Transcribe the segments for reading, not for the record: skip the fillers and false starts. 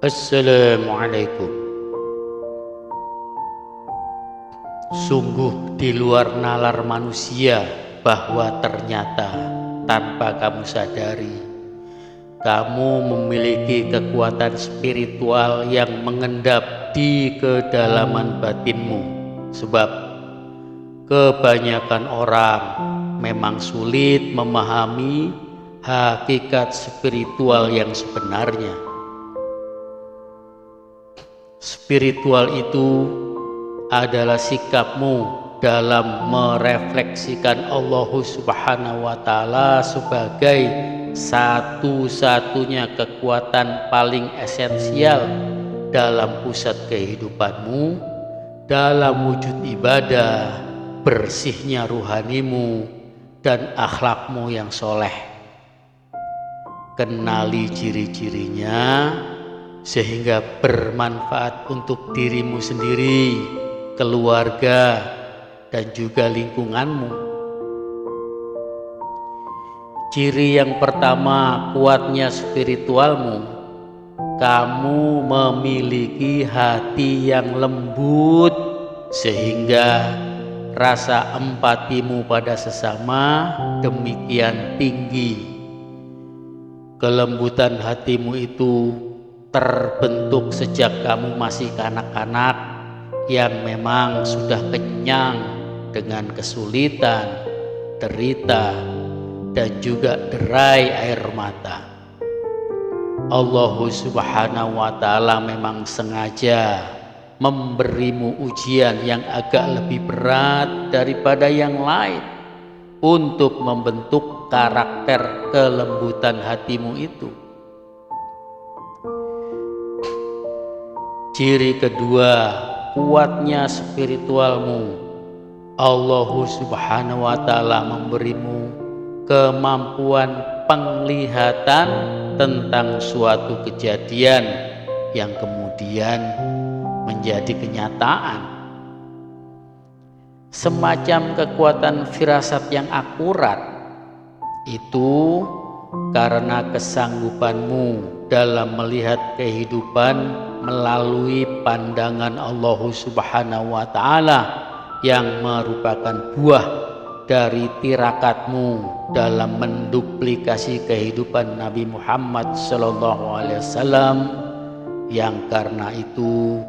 Assalamualaikum. Sungguh di luar nalar manusia bahwa ternyata tanpa kamu sadari, kamu memiliki kekuatan spiritual yang mengendap di kedalaman batinmu. Sebab kebanyakan orang memang sulit memahami hakikat spiritual yang sebenarnya. Spiritual itu adalah sikapmu dalam merefleksikan Allah Subhanahu wa Ta'ala sebagai satu-satunya kekuatan paling esensial dalam pusat kehidupanmu, dalam wujud ibadah, bersihnya ruhanimu, dan akhlakmu yang soleh. Kenali ciri-cirinya sehingga bermanfaat untuk dirimu sendiri, keluarga, dan juga lingkunganmu. Ciri yang pertama kuatnya spiritualmu, kamu memiliki hati yang lembut sehingga rasa empatimu pada sesama demikian tinggi. Kelembutan hatimu itu terbentuk sejak kamu masih kanak-kanak yang memang sudah kenyang dengan kesulitan, derita, dan juga derai air mata. Allah Subhanahu wa Ta'ala memang sengaja memberimu ujian yang agak lebih berat daripada yang lain untuk membentuk karakter kelembutan hatimu itu. Ciri kedua kuatnya spiritualmu, Allah Subhanahu wa Ta'ala memberimu kemampuan penglihatan tentang suatu kejadian yang kemudian menjadi kenyataan. Semacam kekuatan firasat yang akurat itu karena kesanggupanmu dalam melihat kehidupan melalui pandangan Allah Subhanahu wa Ta'ala yang merupakan buah dari tirakatmu dalam menduplikasi kehidupan Nabi Muhammad SAW, yang karena itu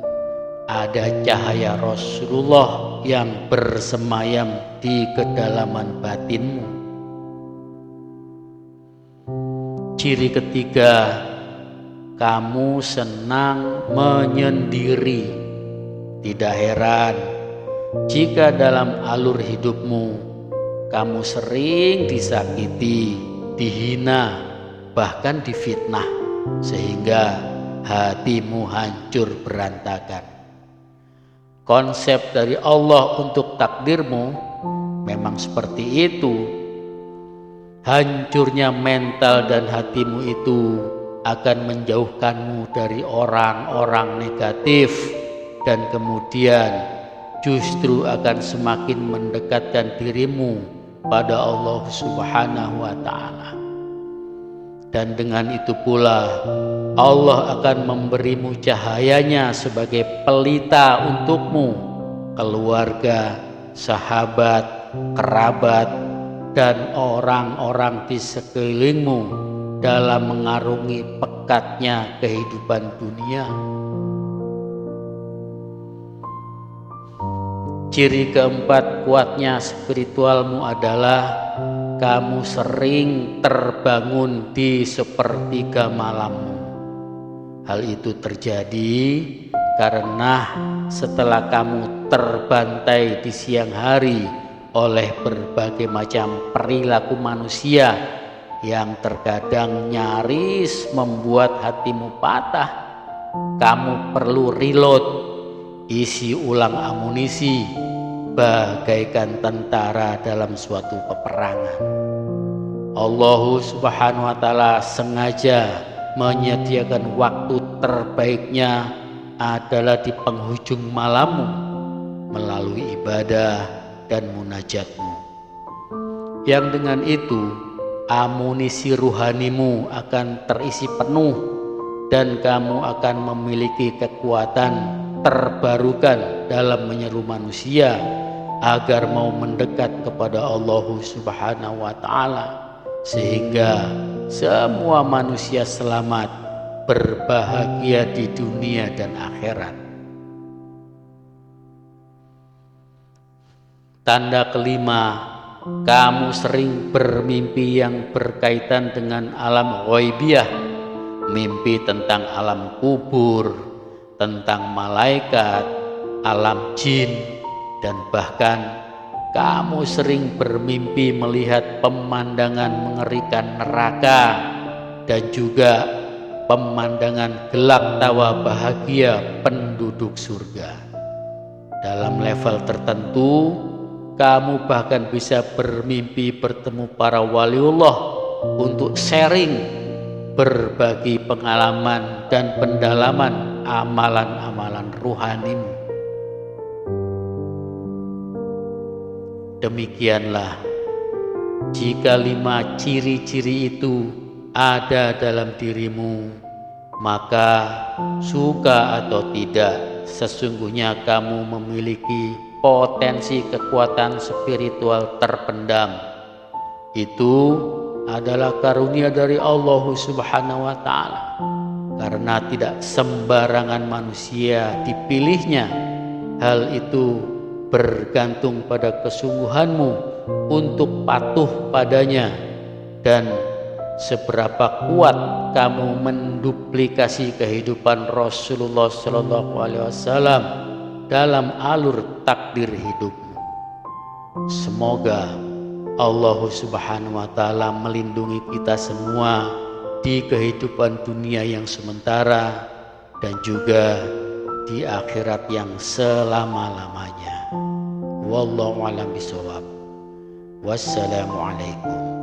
ada cahaya Rasulullah yang bersemayam di kedalaman batinmu. Ciri ketiga, kamu senang menyendiri. Tidak heran jika dalam alur hidupmu kamu sering disakiti, dihina, bahkan difitnah, sehingga hatimu hancur berantakan. Konsep dari Allah untuk takdirmu memang seperti itu. Hancurnya mental dan hatimu itu akan menjauhkanmu dari orang-orang negatif dan kemudian justru akan semakin mendekatkan dirimu pada Allah Subhanahu wa Ta'ala. Dan dengan itu pula Allah akan memberimu cahayanya sebagai pelita untukmu, keluarga, sahabat, kerabat, dan orang-orang di sekelilingmu dalam mengarungi pekatnya kehidupan dunia. Ciri keempat kuatnya spiritualmu adalah kamu sering terbangun di sepertiga malammu. Hal itu terjadi karena setelah kamu terbantai di siang hari oleh berbagai macam perilaku manusia yang terkadang nyaris membuat hatimu patah, kamu perlu reload, isi ulang amunisi bagaikan tentara dalam suatu peperangan. Allah Subhanahu wa Ta'ala sengaja menyediakan waktu terbaiknya adalah di penghujung malammu melalui ibadah dan munajatmu, yang dengan itu amunisi ruhanimu akan terisi penuh dan kamu akan memiliki kekuatan terbarukan dalam menyeru manusia agar mau mendekat kepada Allah Subhanahu wa Ta'ala, sehingga semua manusia selamat, berbahagia di dunia dan akhirat. Tanda kelima, kamu sering bermimpi yang berkaitan dengan alam ghaibiyah, mimpi tentang alam kubur, tentang malaikat, alam jin, dan bahkan kamu sering bermimpi melihat pemandangan mengerikan neraka dan juga pemandangan gelap tawa bahagia penduduk surga. Dalam level tertentu, kamu bahkan bisa bermimpi bertemu para waliullah untuk sharing, berbagi pengalaman dan pendalaman amalan-amalan ruhanimu. Demikianlah, jika 5 ciri-ciri itu ada dalam dirimu, maka suka atau tidak, sesungguhnya kamu memiliki potensi kekuatan spiritual terpendam. Itu adalah karunia dari Allah Subhanahu wa Ta'ala, karena tidak sembarangan manusia dipilihnya. Hal itu bergantung pada kesungguhanmu untuk patuh padanya dan seberapa kuat kamu menduplikasi kehidupan Rasulullah SAW dalam alur takdir hidupmu. Semoga Allah Subhanahu wa Ta'ala melindungi kita semua di kehidupan dunia yang sementara dan juga di akhirat yang selama-lamanya. Wallahu a'lam bishawab. Wassalamualaikum